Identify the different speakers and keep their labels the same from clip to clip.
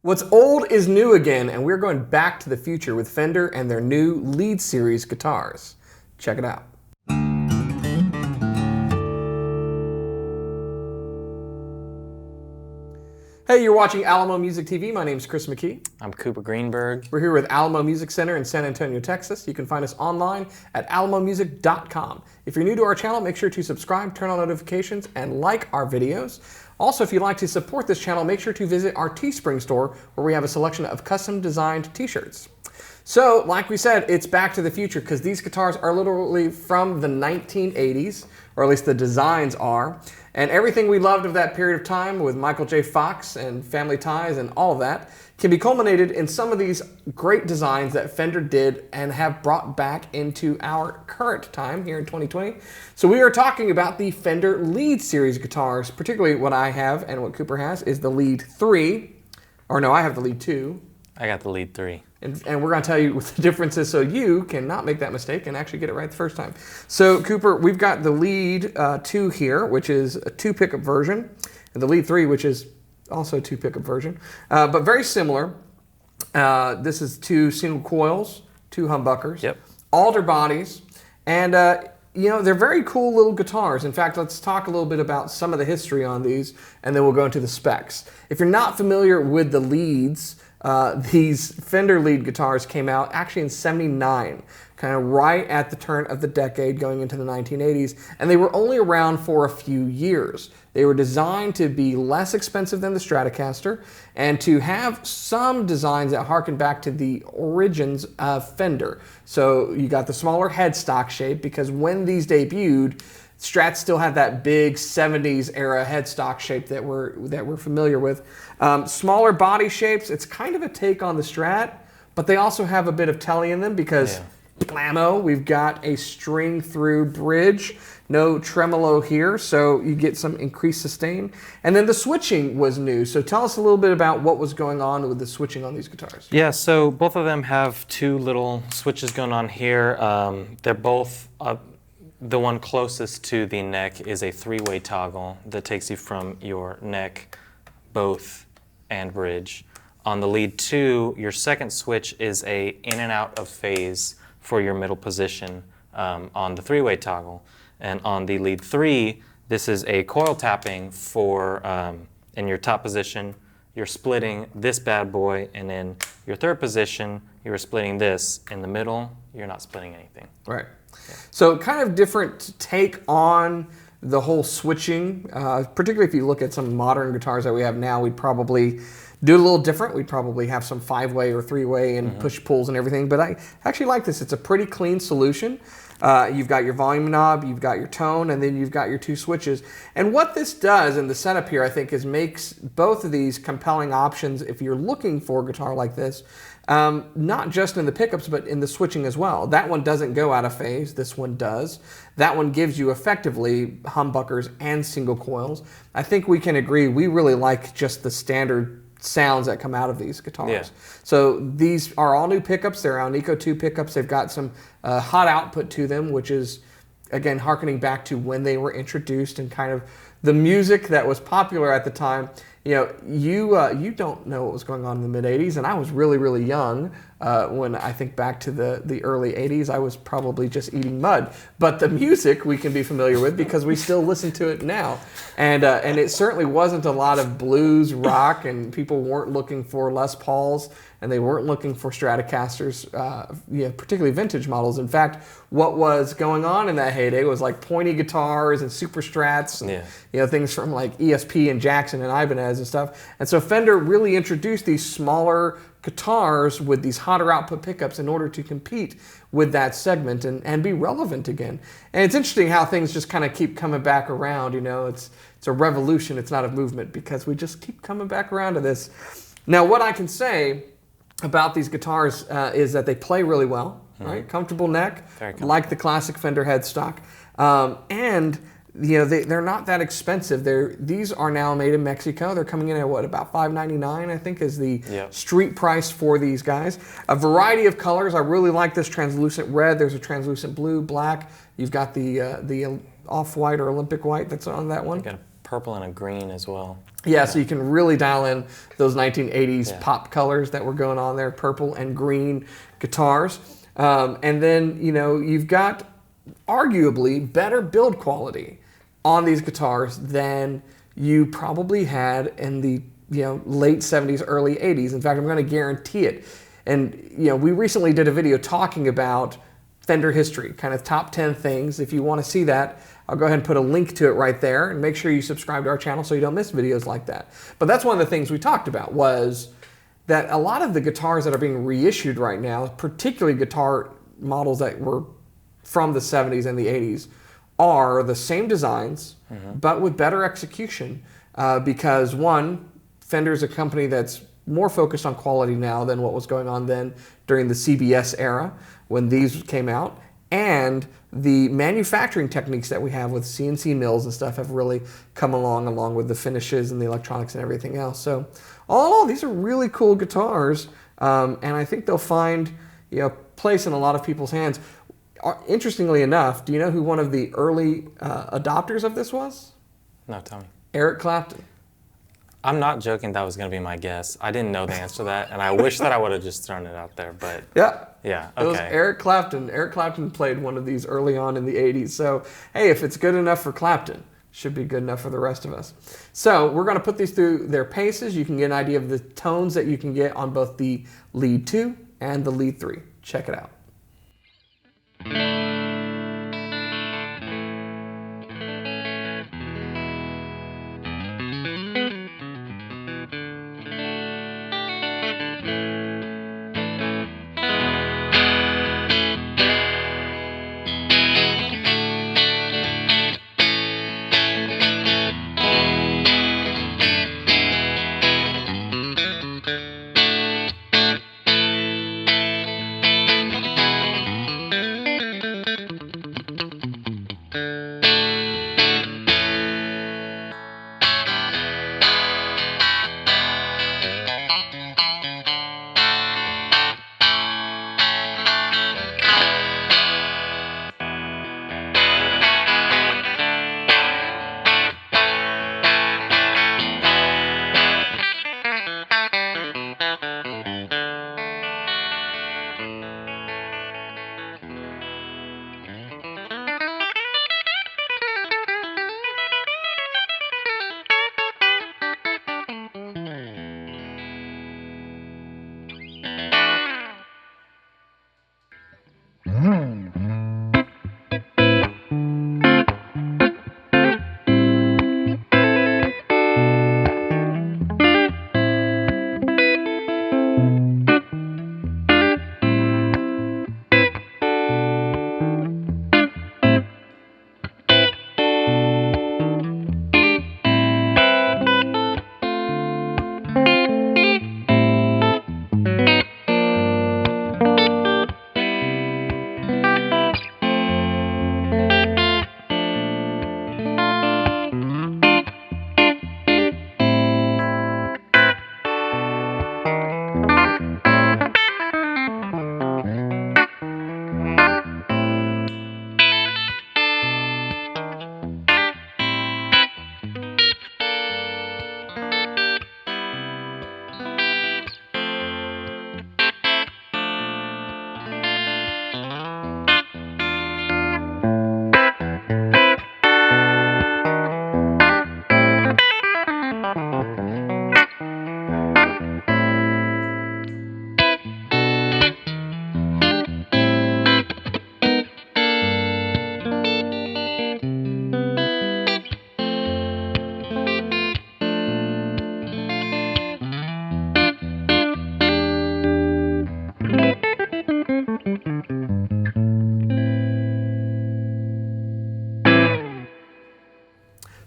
Speaker 1: What's old is new again, and we're going back to the future with Fender and their new Lead series guitars. Check it out. Hey, you're watching Alamo Music TV. My name's Chris McKee.
Speaker 2: I'm Cooper Greenberg.
Speaker 1: We're here with Alamo Music Center in San Antonio, Texas. You can find us online at alamomusic.com. If you're new to our channel, make sure to subscribe, turn on notifications, and like our videos. Also, if you'd like to support this channel, make sure to visit our Teespring store where we have a selection of custom designed t-shirts. So, like we said, it's back to the future because these guitars are literally from the 1980s, or at least the designs are. And everything we loved of that period of time with Michael J. Fox and Family Ties and all of that can be culminated in some of these great designs that Fender did and have brought back into our current time here in 2020. So we are talking about the Fender Lead series guitars, particularly what I have and what Cooper has is the Lead 3. Or no, I have the Lead 2.
Speaker 2: I got the Lead 3.
Speaker 1: And we're going to tell you what the difference is so you cannot make that mistake and actually get it right the first time. So Cooper, we've got the Lead 2 here, which is a 2 pickup version, and the Lead 3, which is also a 2 pickup version, but very similar. This is 2 single coils, 2 humbuckers,
Speaker 2: yep,
Speaker 1: alder bodies, and you know, they're very cool little guitars. In fact, let's talk a little bit about some of the history on these, and then we'll go into the specs. If you're not familiar with the Leads, these Fender Lead guitars came out actually in '79, kind of right at the turn of the decade going into the 1980s, and they were only around for a few years. They were designed to be less expensive than the Stratocaster and to have some designs that harken back to the origins of Fender. So you got the smaller headstock shape because when these debuted, Strats still had that big 70s era headstock shape that we're familiar with. Smaller body shapes, it's kind of a take on the Strat, but they also have a bit of telly in them because blammo, we've got a string through bridge, no tremolo here, so you get some increased sustain. And then the switching was new, so tell us a little bit about what was going on with the switching on these guitars.
Speaker 2: Yeah, so both of them have 2 little switches going on here. They're both the one closest to the neck is a 3-way toggle that takes you from your neck, both, and bridge. On the Lead 2, your second switch is a in and out of phase for your middle position on the 3-way toggle. And on the Lead 3, this is a coil tapping for in your top position, you're splitting this bad boy, and in your third position, you're splitting this. In the middle, you're not splitting anything.
Speaker 1: Right. Yeah. So kind of different take on the whole switching, particularly if you look at some modern guitars that we have now, we'd probably do it a little different. We'd probably have some 5-way or 3-way and push-pulls and everything, but I actually like this. It's a pretty clean solution. You've got your volume knob, you've got your tone, and then you've got your 2 switches. And what this does in the setup here, I think, is makes both of these compelling options if you're looking for a guitar like this, not just in the pickups, but in the switching as well. That one doesn't go out of phase, this one does. That one gives you effectively humbuckers and single coils. I think we can agree we really like just the standard sounds that come out of these guitars.
Speaker 2: Yeah.
Speaker 1: So these are all new pickups. They're Alnico 2 pickups. They've got some hot output to them, which is, again, harkening back to when they were introduced and kind of the music that was popular at the time. You know, you don't know what was going on in the mid-'80s, and I was really, really young when I think back to the early '80s. I was probably just eating mud. But the music we can be familiar with because we still listen to it now. And it certainly wasn't a lot of blues, rock, and people weren't looking for Les Pauls, and they weren't looking for Stratocasters, particularly vintage models. In fact, what was going on in that heyday was like pointy guitars and super Strats, and, things from like ESP and Jackson and Ibanez and stuff. And so Fender really introduced these smaller guitars with these hotter output pickups in order to compete with that segment and be relevant again. And it's interesting how things just kind of keep coming back around. You know, it's a revolution, it's not a movement, because we just keep coming back around to this. Now, what I can say about these guitars is that they play really well, right? Comfortable neck, like the classic Fender headstock. And they're not that expensive. These are now made in Mexico. They're coming in at what, about $5.99, I think, is the street price for these guys. A variety of colors. I really like this translucent red. There's a translucent blue, black. You've got the off-white or Olympic white that's on that one.
Speaker 2: Got a purple and a green as well.
Speaker 1: Yeah, so you can really dial in those 1980s
Speaker 2: Yeah.
Speaker 1: pop colors that were going on there, purple and green guitars. And then, you know, you've got arguably better build quality on these guitars than you probably had in the, you know, late 70s, early 80s. In fact, I'm going to guarantee it. And, you know, we recently did a video talking about Fender history, kind of top 10 things. If you want to see that, I'll go ahead and put a link to it right there, and make sure you subscribe to our channel so you don't miss videos like that. But that's one of the things we talked about, was that a lot of the guitars that are being reissued right now, particularly guitar models that were from the 70s and the 80s, are the same designs, but with better execution. Because one, Fender's a company that's more focused on quality now than what was going on then during the CBS era when these came out. And the manufacturing techniques that we have with CNC mills and stuff have really come along with the finishes and the electronics and everything else. So all in all, these are really cool guitars, and I think they'll find, you know, place in a lot of people's hands. Interestingly enough, do you know who one of the early adopters of this was?
Speaker 2: No, tell me.
Speaker 1: Eric Clapton.
Speaker 2: I'm not joking. That was going to be my guess. I didn't know the answer to that, and I wish that I would have just thrown it out there. But
Speaker 1: Yeah.
Speaker 2: yeah,
Speaker 1: It was
Speaker 2: okay.
Speaker 1: Eric Clapton. Eric Clapton played one of these early on in the 80s. So, hey, if it's good enough for Clapton, should be good enough for the rest of us. So we're going to put these through their paces. You can get an idea of the tones that you can get on both the Lead 2 and the Lead 3. Check it out.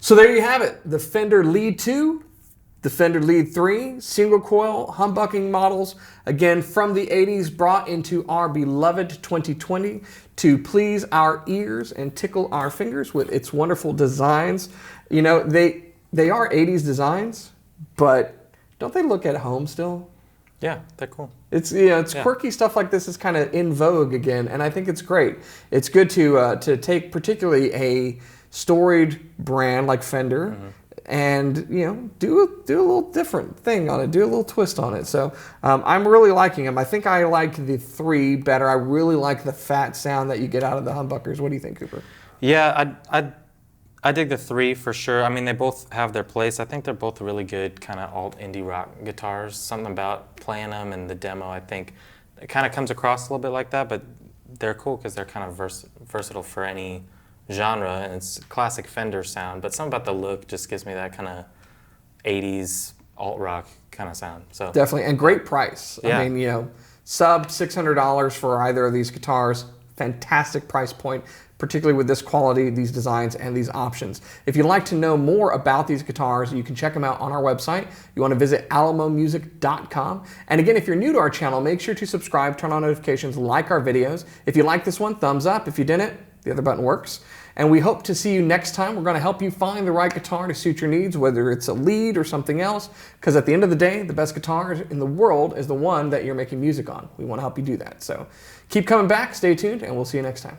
Speaker 1: So there you have it, the Fender Lead 2, the Fender Lead 3, single coil humbucking models, again from the 80s, brought into our beloved 2020 to please our ears and tickle our fingers with its wonderful designs. You know, they are 80s designs, but don't they look at home still?
Speaker 2: Yeah, they're cool.
Speaker 1: It's, you know, it's quirky stuff like this is kind of in vogue again, and I think it's great. It's good to take particularly a storied brand like Fender, and do a little different thing on it, do a little twist on it. So I'm really liking them. I think I like the 3 better. I really like the fat sound that you get out of the humbuckers. What do you think, Cooper?
Speaker 2: Yeah, I dig the 3 for sure. I mean, they both have their place. I think they're both really good kind of alt indie rock guitars. Something about playing them and the demo, I think it kind of comes across a little bit like that, but they're cool because they're kind of versatile for any genre, and it's classic Fender sound, but something about the look just gives me that kind of 80s alt rock kind of sound. So
Speaker 1: definitely, and great price.
Speaker 2: Yeah.
Speaker 1: I mean, sub $600 for either of these guitars. Fantastic price point, particularly with this quality, these designs, and these options. If you'd like to know more about these guitars, you can check them out on our website. You want to visit alamomusic.com. And again, if you're new to our channel, make sure to subscribe, turn on notifications, like our videos. If you like this one, thumbs up. If you didn't, the other button works. And we hope to see you next time. We're going to help you find the right guitar to suit your needs, whether it's a lead or something else, because at the end of the day, the best guitar in the world is the one that you're making music on. We want to help you do that. So keep coming back, stay tuned, and we'll see you next time.